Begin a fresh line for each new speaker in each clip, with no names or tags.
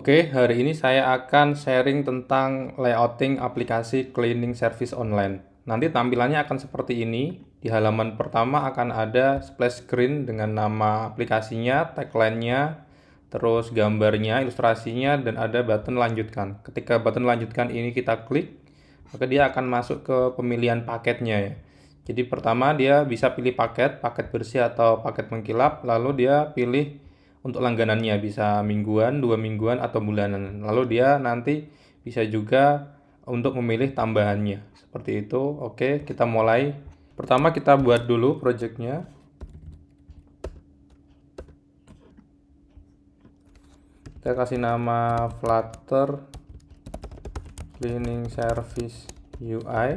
Oke, hari ini saya akan sharing tentang layouting aplikasi cleaning service online. Nanti tampilannya akan seperti ini. Di halaman pertama akan ada splash screen dengan nama aplikasinya, tagline-nya, terus gambarnya, ilustrasinya, dan ada button lanjutkan. Ketika button lanjutkan ini kita klik, maka dia akan masuk ke pemilihan paketnya ya. Jadi pertama dia bisa pilih paket bersih atau paket mengkilap, lalu dia pilih untuk langganannya bisa mingguan, 2 mingguan, atau bulanan. Lalu dia nanti bisa juga untuk memilih tambahannya. Seperti itu. Oke, kita mulai. Pertama kita buat dulu projectnya. Kita kasih nama Flutter Cleaning Service UI.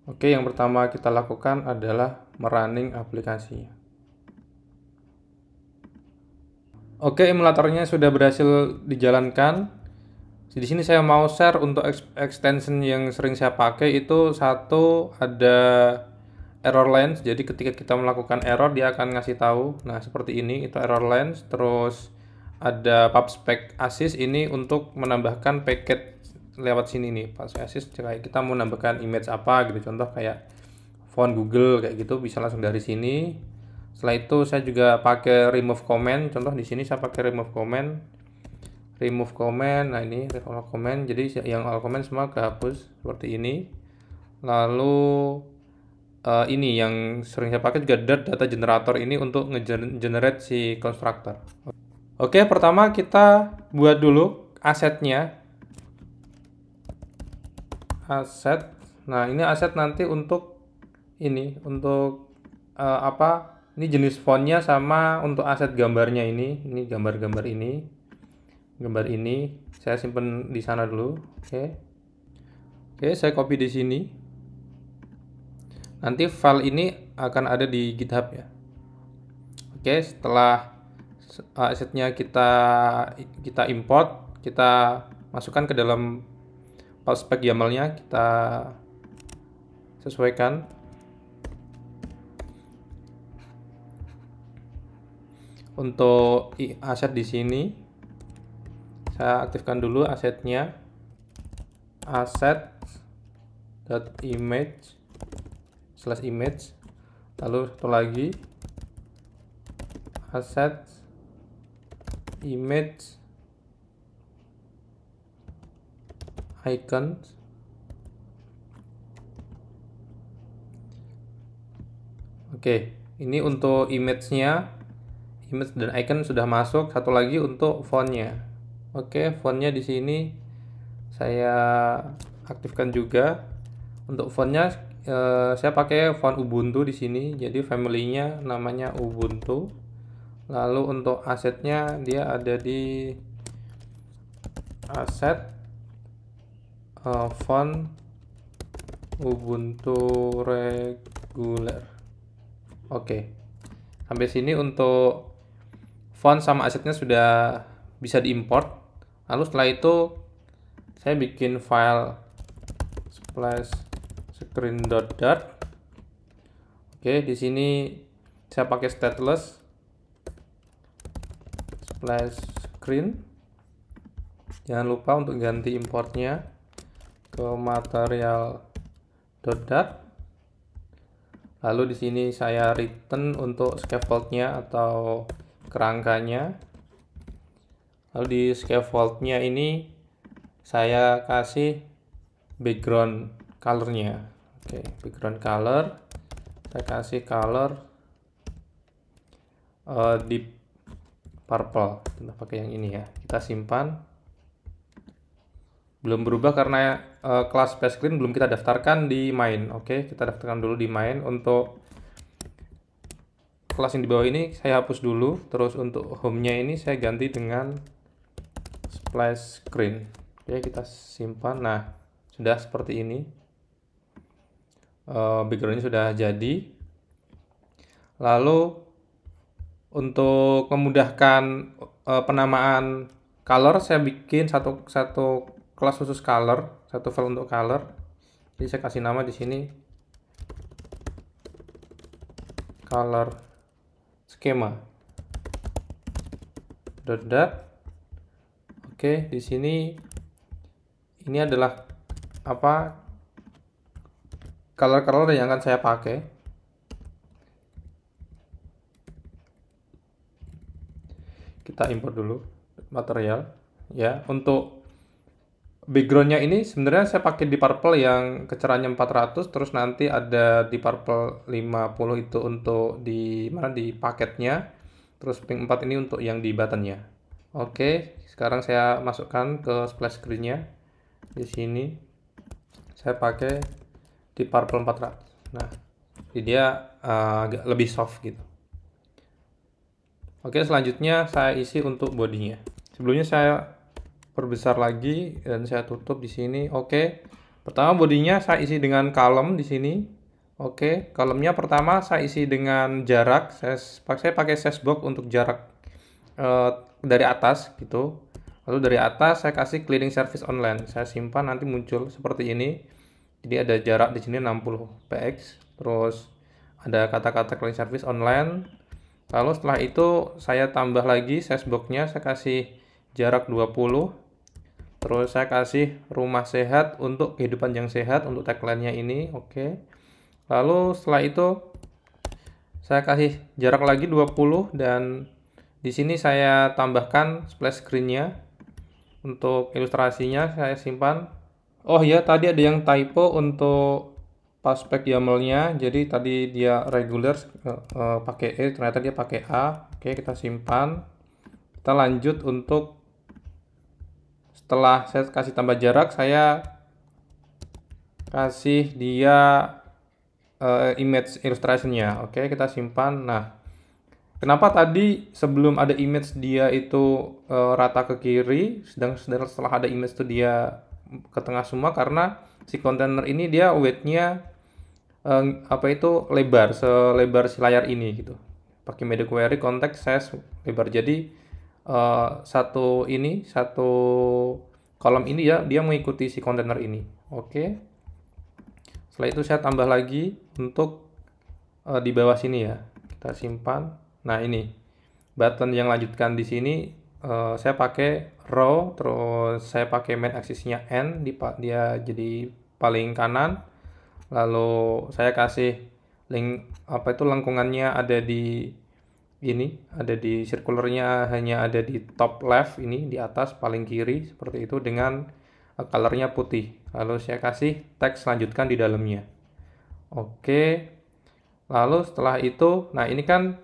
Oke, yang pertama kita lakukan adalah merunning aplikasinya. Oke, emulatornya sudah berhasil dijalankan. Di sini saya mau share untuk extension yang sering saya pakai itu satu ada error lens. Jadi ketika kita melakukan error dia akan ngasih tahu. Nah, seperti ini itu error lens. Terus ada PubSpec assist ini untuk menambahkan paket lewat sini nih. PubSpec assist kayak kita mau menambahkan image apa gitu. Contoh kayak font Google kayak gitu bisa langsung dari sini. Setelah itu saya juga pakai remove comment. Contoh di sini saya pakai remove comment. Nah ini remove comment. Jadi yang all comment semua kehapus seperti ini. Lalu ini yang sering saya pakai juga data generator ini untuk nge-generate si constructor. Oke, pertama kita buat dulu asetnya. Aset. Nah, ini aset nanti untuk ini untuk apa? Ini jenis fontnya sama untuk aset gambarnya ini gambar-gambar ini. Gambar ini saya simpan di sana dulu. Oke, saya copy di sini. Nanti file ini akan ada di GitHub ya. Oke, setelah asetnya kita import, kita masukkan ke dalam PubSpec YAML-nya, kita sesuaikan. Untuk aset di sini saya aktifkan dulu asetnya, aset.image/image, lalu satu lagi aset image icon. Oke, ini untuk image-nya. Image dan icon sudah masuk. Satu lagi untuk fontnya. Oke, fontnya di sini saya aktifkan juga. Untuk fontnya saya pakai font Ubuntu di sini. Jadi family-nya namanya Ubuntu. Lalu untuk asetnya dia ada di aset font Ubuntu regular. Oke, sampai sini untuk font sama asetnya sudah bisa diimport. Lalu setelah itu saya bikin file splash screen.dart. Oke, di sini saya pakai stateless splash screen. Jangan lupa untuk ganti importnya ke material.dart. Lalu di sini saya return untuk scaffoldnya atau kerangkanya. Lalu di scaffoldnya ini saya kasih background colornya. Oke, background color saya kasih color deep purple. Kita pakai yang ini ya. Kita simpan. Belum berubah karena kelas splash screen belum kita daftarkan di main. Oke, kita daftarkan dulu di main. Untuk kelas yang di bawah ini saya hapus dulu. Terus untuk home-nya ini saya ganti dengan splash screen. Oke, kita simpan. Nah, sudah seperti ini. Backgroundnya sudah jadi. Lalu untuk memudahkan penamaan color, saya bikin satu kelas khusus color, satu file untuk color. Jadi saya kasih nama di sini color schema. dot. Oke, di sini ini adalah apa color yang akan saya pakai. Kita import dulu material ya. Untuk backgroundnya ini sebenarnya saya pakai di purple yang kecerahannya 400, terus nanti ada di purple 50 itu untuk di mana di paketnya, terus pink 4 ini untuk yang di buttonnya. Oke, sekarang saya masukkan ke splash screen-nya. Di sini saya pakai di purple 400. Nah, jadi dia agak lebih soft gitu. Oke, selanjutnya saya isi untuk bodinya. Sebelumnya saya perbesar lagi dan saya tutup di sini. Oke. Pertama bodinya saya isi dengan column di sini. Oke, columnnya pertama saya isi dengan jarak. Saya pakai sashbox untuk jarak dari atas gitu. Lalu dari atas saya kasih cleaning service online. Saya simpan, nanti muncul seperti ini. Jadi ada jarak di sini 60 px. Terus ada kata-kata cleaning service online. Lalu setelah itu saya tambah lagi sashbox-nya, saya kasih jarak 20. Terus saya kasih rumah sehat untuk kehidupan yang sehat untuk tagline-nya ini. Oke. Lalu setelah itu saya kasih jarak lagi 20 dan di sini saya tambahkan splash screen-nya. Untuk ilustrasinya saya simpan. Oh ya, tadi ada yang typo untuk paspek YAML-nya. Jadi tadi dia regular pakai E, ternyata dia pakai A. Oke, kita simpan. Kita lanjut untuk setelah saya kasih tambah jarak, saya kasih dia image illustration-nya. Oke, kita simpan. Nah, kenapa tadi sebelum ada image dia itu rata ke kiri, sedang setelah ada image itu dia ke tengah semua? Karena si kontainer ini dia width-nya lebar, selebar si layar ini gitu. Pakai media query context size lebar. Jadi satu kolom ini ya dia mengikuti si kontainer ini. Oke. Setelah itu saya tambah lagi untuk di bawah sini ya. Kita simpan. Nah, ini button yang lanjutkan di sini saya pakai row, terus saya pakai main axis-nya N, dia jadi paling kanan. Lalu saya kasih lengkungannya ada di ini, ada di circularnya hanya ada di top left ini, di atas paling kiri seperti itu dengan colornya putih. Lalu saya kasih teks lanjutkan di dalamnya. Oke. Lalu setelah itu, nah ini kan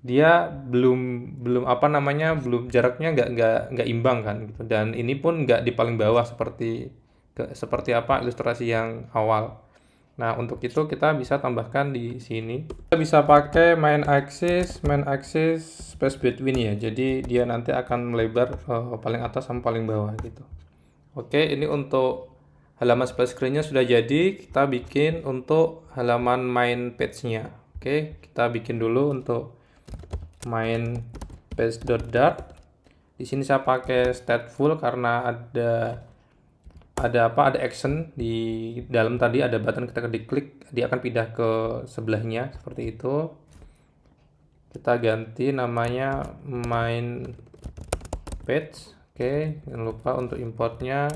dia belum jaraknya nggak imbang kan gitu, dan ini pun nggak di paling bawah seperti apa ilustrasi yang awal. Nah, untuk itu kita bisa tambahkan di sini. Kita bisa pakai main axis space between ya. Jadi dia nanti akan melebar paling atas sama paling bawah gitu. Oke, ini untuk halaman splash screen-nya sudah jadi. Kita bikin untuk halaman main page-nya. Oke, kita bikin dulu untuk main page.dart. Di sini saya pakai stateful karena ada action di dalam. Tadi ada button, ketika diklik dia akan pindah ke sebelahnya seperti itu. Kita ganti namanya main page. Oke, jangan lupa untuk importnya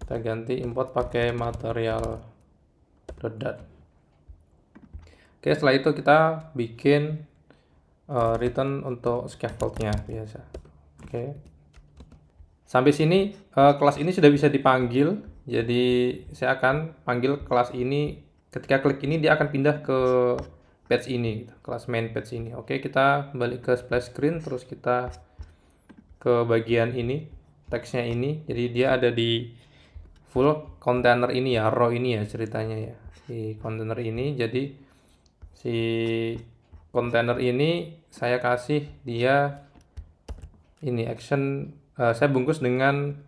kita ganti import pakai material.dart. Oke, setelah itu kita bikin return untuk scaffoldnya biasa. Oke. Sampai sini kelas ini sudah bisa dipanggil. Jadi saya akan panggil kelas ini, ketika klik ini dia akan pindah ke page ini gitu, kelas main page ini. Oke, kita balik ke splash screen, terus kita ke bagian ini, teksnya ini. Jadi dia ada di full container ini ya, row ini ya ceritanya ya, di container ini. Jadi si container ini saya kasih dia ini action. Saya bungkus dengan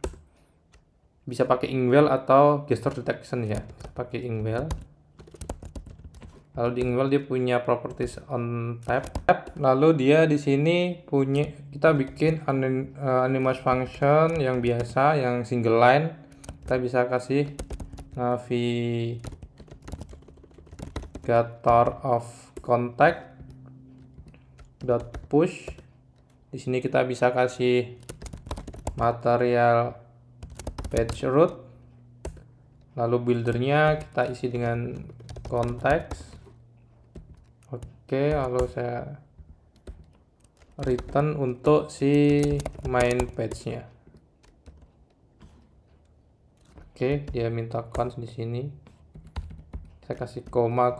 bisa pakai Inkwell atau gesture detection ya. Bisa pakai Inkwell. Lalu di Inkwell dia punya properties on tab. Lalu dia di sini punya, kita bikin anonymous function yang biasa, yang single line. Kita bisa kasih navigator of contact dot push Di sini kita bisa kasih material page root, lalu buildernya kita isi dengan konteks. Oke, lalu saya return untuk si main page-nya. Oke, dia minta cons di sini. Saya kasih koma,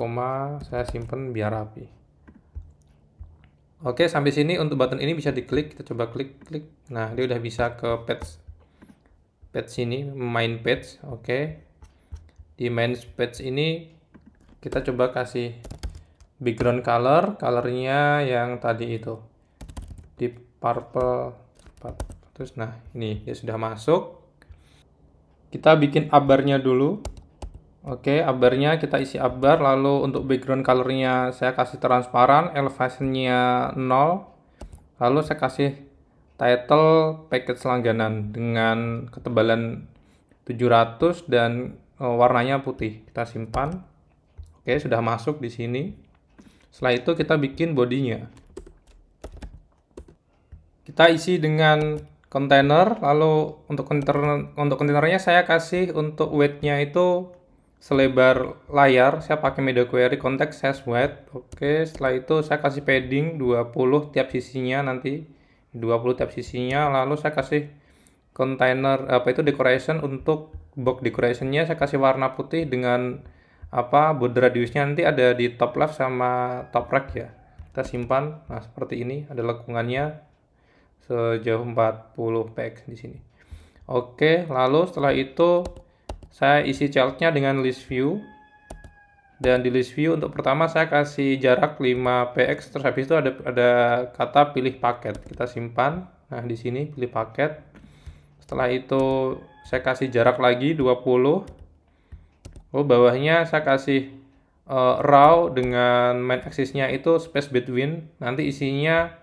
saya simpen biar rapi. Oke, sampai sini untuk button ini bisa diklik. Kita coba klik. Nah, dia udah bisa ke page sini, main page. Oke. Di main page ini kita coba kasih background colornya yang tadi itu di purple. Terus nah, ini dia sudah masuk. Kita bikin abarnya dulu. Oke, abarnya kita isi abar, lalu untuk background colornya saya kasih transparan, elevationnya 0, lalu saya kasih title package langganan dengan ketebalan 700 dan warnanya putih. Kita simpan. Oke, sudah masuk di sini. Setelah itu kita bikin bodinya. Kita isi dengan kontainer, lalu untuk kontainernya saya kasih untuk weight-nya itu selebar layar. Saya pakai media query context size weight. Oke, setelah itu saya kasih padding 20 tiap sisinya, nanti 20 tiap sisinya. Lalu saya kasih container decoration. Untuk box decorationnya saya kasih warna putih dengan border radiusnya nanti ada di top left sama top right ya. Kita simpan. Nah, seperti ini ada lekungannya sejauh 40 px di sini. Oke, lalu setelah itu saya isi childnya dengan list view. Dan di list view untuk pertama saya kasih jarak 5 px, terus habis itu ada kata pilih paket. Kita simpan. Nah, di sini pilih paket. Setelah itu saya kasih jarak lagi 20. Lalu bawahnya saya kasih row dengan main axis-nya itu space between. Nanti isinya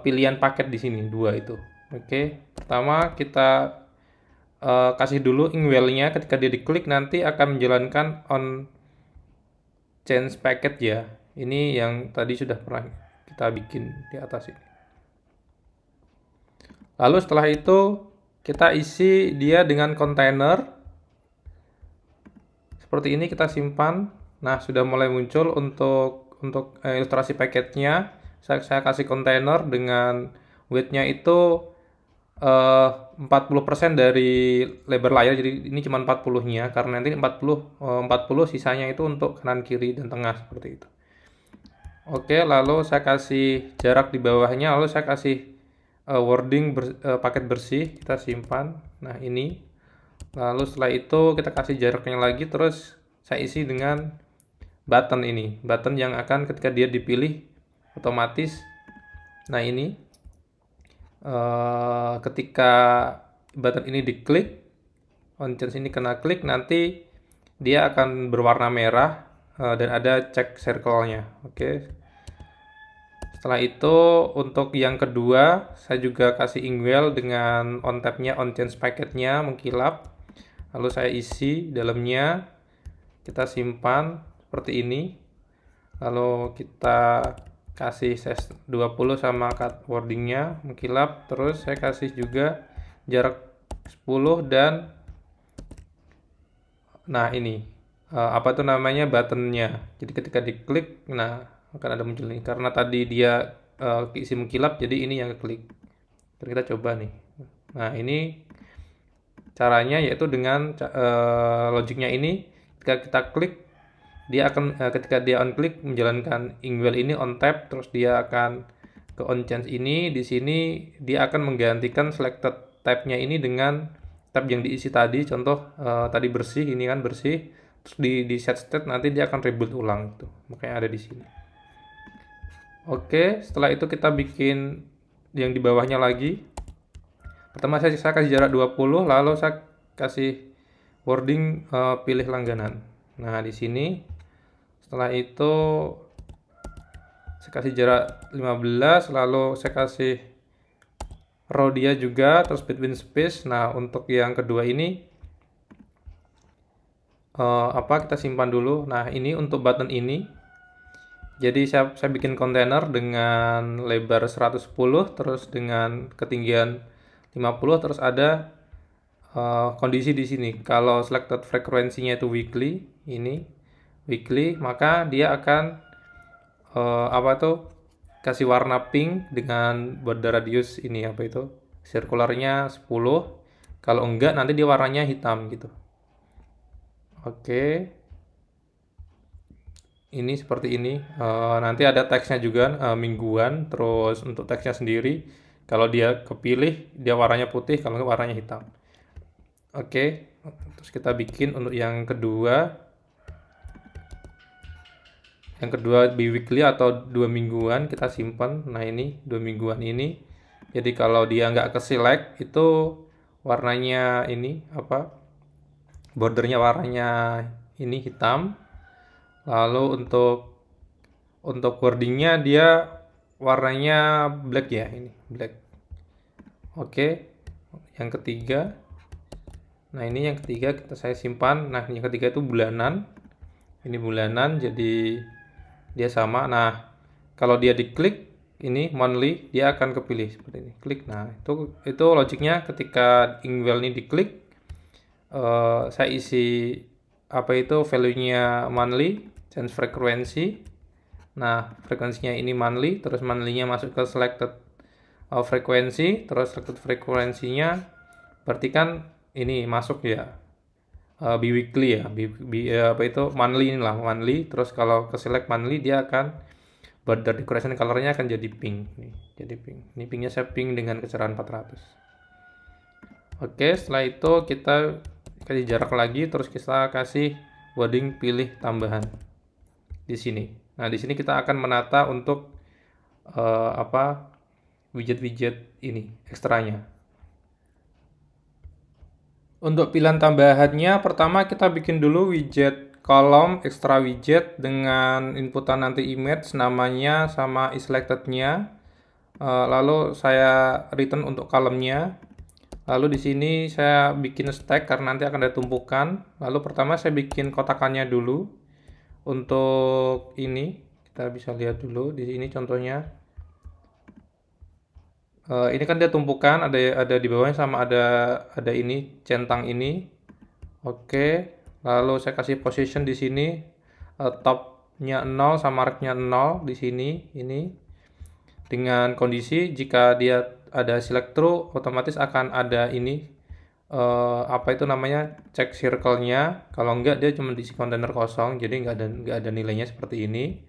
pilihan paket di sini 2 itu. Oke, pertama kita kasih dulu inkwell-nya. Ketika dia diklik nanti akan menjalankan on change packet ya. Ini yang tadi sudah pernah kita bikin di atas ini. Lalu setelah itu kita isi dia dengan kontainer. Seperti ini kita simpan. Nah, sudah mulai muncul untuk ilustrasi paketnya. Saya kasih kontainer dengan weight-nya itu 40% dari lebar layar, jadi ini cuma 40-nya karena nanti 40 sisanya itu untuk kanan kiri dan tengah seperti itu. Oke, lalu saya kasih jarak di bawahnya, lalu saya kasih wording paket bersih, kita simpan. Nah, ini. Lalu setelah itu kita kasih jaraknya lagi, terus saya isi dengan button ini. Button yang akan ketika dia dipilih otomatis. Nah, ini ketika button ini diklik, on change ini kena klik, nanti dia akan berwarna merah dan ada check circle-nya. Oke. Setelah itu untuk yang kedua saya juga kasih inkwell dengan on tab-nya, on change packet-nya mengkilap. Lalu saya isi dalamnya, kita simpan seperti ini. Lalu kita kasih size 20 sama cut wordingnya mengkilap. Terus saya kasih juga jarak 10 dan nah ini namanya buttonnya. Jadi ketika diklik, nah akan ada muncul nih. Karena tadi dia isi mengkilap, jadi ini yang klik. Kita coba nih. Nah, ini caranya yaitu dengan logiknya ini. Ketika kita klik, dia akan ketika dia on klik menjalankan inkwell ini on tab, terus dia akan ke on change ini. Di sini dia akan menggantikan selected tab-nya ini dengan tab yang diisi tadi. Contoh tadi bersih, ini kan bersih, terus di set state nanti dia akan reboot ulang tuh. Makanya ada di sini. Oke, setelah itu kita bikin yang di bawahnya lagi. Pertama saya kasih jarak 20, lalu saya kasih wording pilih langganan. Nah, di sini setelah itu saya kasih jarak 15, lalu saya kasih row dia juga, terus between space. Nah, untuk yang kedua ini kita simpan dulu. Nah, ini untuk button ini Jadi saya bikin kontainer dengan lebar 110, terus dengan ketinggian 50, terus ada kondisi di sini. Kalau selected frekuensinya itu weekly, ini weekly, maka dia akan apa tuh kasih warna pink dengan border radius ini apa itu sirkularnya 10. Kalau enggak nanti dia warnanya hitam gitu. Oke. Ini seperti ini. Nanti ada teksnya juga mingguan. Terus untuk teksnya sendiri, kalau dia kepilih dia warnanya putih, kalau enggak warnanya hitam. Oke. Terus kita bikin untuk yang kedua. Yang kedua biweekly atau 2 mingguan kita simpan. Nah ini 2 mingguan ini. Jadi kalau dia nggak ke select itu warnanya ini apa? Bordernya warnanya ini hitam. Lalu untuk wordingnya dia warnanya black ya, ini black. Oke, yang ketiga. Nah ini yang ketiga saya simpan. Nah yang ketiga itu bulanan. Ini bulanan jadi dia sama. Nah kalau dia diklik ini monthly dia akan kepilih seperti ini. Klik. Nah itu logiknya ketika Inkwell ini diklik, saya isi apa itu value-nya monthly, change frekuensi. Nah, frekuensinya ini monthly, terus monthly-nya masuk ke selected frekuensi, terus selected frekuensinya berarti kan ini masuk ya biweekly ya, apa itu monthly inilah monthly, terus kalau ke select monthly dia akan border decoration color-nya akan jadi pink nih, jadi pink. Ini pinknya saya pink dengan kecerahan 400. Oke, setelah itu kita kasih jarak lagi, terus kita kasih wording pilih tambahan di sini. Nah, di sini kita akan menata untuk apa widget-widget ini ekstranya. Untuk pilihan tambahannya, pertama kita bikin dulu widget kolom extra widget dengan inputan nanti image namanya sama isSelected-nya. Lalu saya return untuk kolomnya. Lalu di sini saya bikin stack karena nanti akan ada tumpukan. Lalu pertama saya bikin kotakannya dulu. Untuk ini kita bisa lihat dulu di sini contohnya. Ini kan dia tumpukan, ada di bawahnya sama ada ini centang ini. Oke. Lalu saya kasih position di sini, topnya 0 sama right-nya 0 di sini ini. Dengan kondisi jika dia ada select true, otomatis akan ada ini apa itu namanya check circle-nya. Kalau enggak dia cuma diisi kontainer kosong, jadi enggak ada nilainya seperti ini.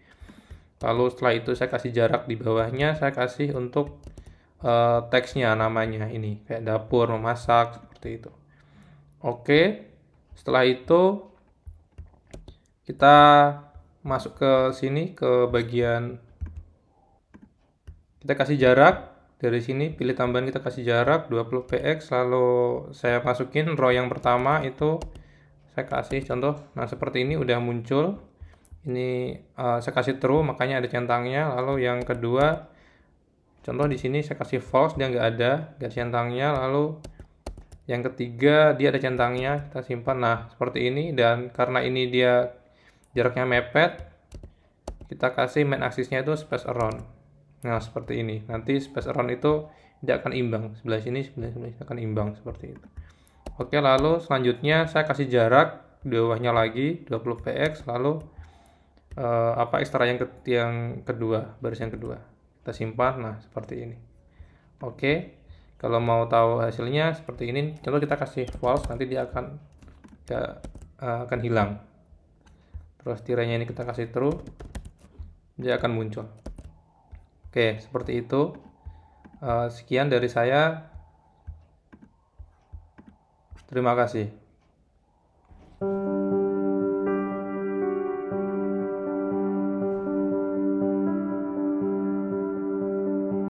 Lalu setelah itu saya kasih jarak di bawahnya, saya kasih untuk teksnya namanya ini kayak dapur memasak seperti itu. Oke, setelah itu kita masuk ke sini ke bagian kita kasih jarak. Dari sini pilih tambahan, kita kasih jarak 20 px, lalu saya masukin row yang pertama itu saya kasih contoh. Nah seperti ini udah muncul ini, saya kasih true makanya ada centangnya. Lalu yang kedua contoh di sini saya kasih false, dia nggak ada centangnya. Lalu yang ketiga dia ada centangnya, kita simpan. Nah seperti ini, dan karena ini dia jaraknya mepet, kita kasih main axisnya itu space around. Nah seperti ini, nanti space around itu tidak akan imbang, sebelah sini akan imbang seperti itu. Oke, lalu selanjutnya saya kasih jarak di bawahnya lagi 20 px, lalu apa ekstra yang kedua, baris yang kedua kita simpan. Nah seperti ini. Oke, kalau mau tahu hasilnya seperti ini, contoh kita kasih false, nanti dia akan hilang. Terus tirainya ini kita kasih true, dia akan muncul. Oke, seperti itu. Sekian dari saya. Terima kasih.